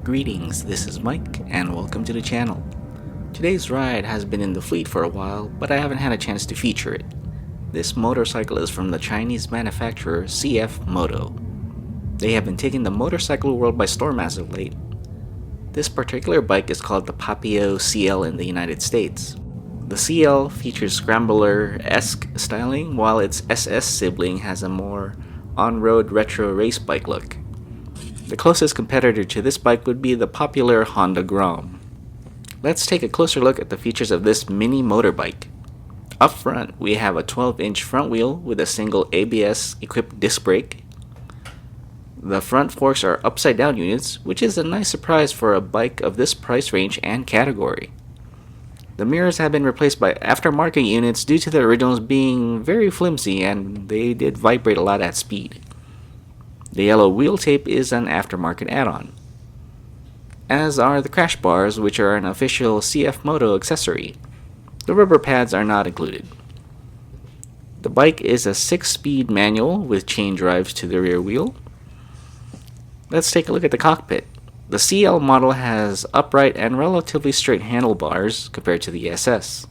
Greetings, this is Mike, and welcome to the channel. Today's ride has been in the fleet for a while, but I haven't had a chance to feature it. This motorcycle is from the Chinese manufacturer CFMoto. They have been taking the motorcycle world by storm as of late. This particular bike is called the Papio CL in the United States. The CL features scrambler-esque styling, while its SS sibling has a more on-road retro race bike look. The closest competitor to this bike would be the popular Honda Grom. Let's take a closer look at the features of this mini motorbike. Up front, we have a 12-inch front wheel with a single ABS-equipped disc brake. The front forks are upside-down units, which is a nice surprise for a bike of this price range and category. The mirrors have been replaced by aftermarket units due to the originals being very flimsy and they did vibrate a lot at speed. The yellow wheel tape is an aftermarket add-on, as are the crash bars, which are an official CFMoto accessory. The rubber pads are not included. The bike is a 6-speed manual with chain drives to the rear wheel. Let's take a look at the cockpit. The CL model has upright and relatively straight handlebars compared to the SS.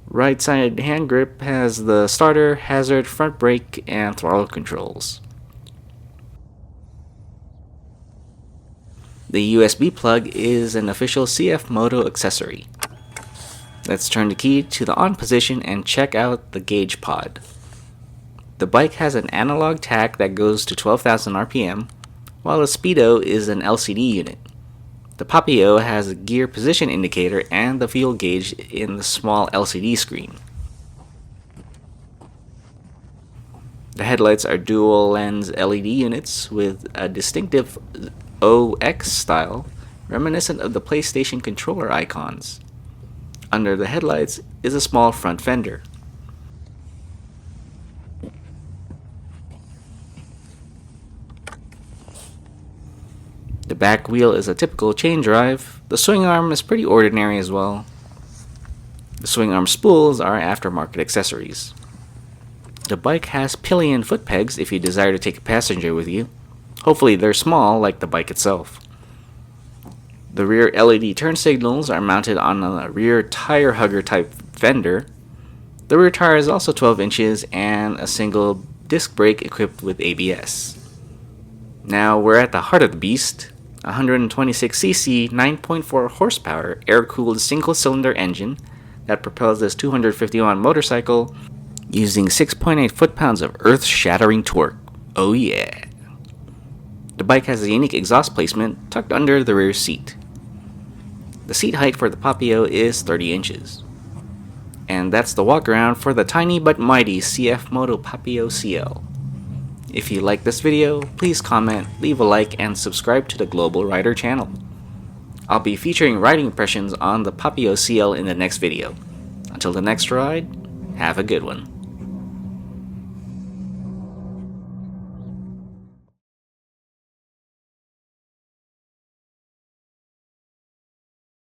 Right side hand grip has the starter, hazard, front brake, and throttle controls. The USB plug is an official CFMoto accessory. Let's turn the key to the on position and check out the gauge pod. The bike has an analog tach that goes to 12,000 RPM, while the speedo is an LCD unit. The Papio has a gear position indicator and the fuel gauge in the small LCD screen. The headlights are dual lens LED units with a distinctive OX style, reminiscent of the PlayStation controller icons. Under the headlights is a small front fender. The back wheel is a typical chain drive. The swing arm is pretty ordinary as well. The swing arm spools are aftermarket accessories. The bike has pillion foot pegs if you desire to take a passenger with you. Hopefully they're small like the bike itself. The rear LED turn signals are mounted on a rear tire hugger type fender. The rear tire is also 12 inches and a single disc brake equipped with ABS. Now we're at the heart of the beast. 126cc 9.4 horsepower air-cooled single-cylinder engine that propels this 251 motorcycle using 6.8 foot-pounds of earth-shattering torque. Oh yeah! The bike has a unique exhaust placement tucked under the rear seat. The seat height for the Papio is 30 inches. And that's the walk around for the tiny but mighty CFMoto Papio CL. If you like this video, please comment, leave a like, and subscribe to the Global Rider channel. I'll be featuring riding impressions on the Papio CL in the next video. Until the next ride, have a good one.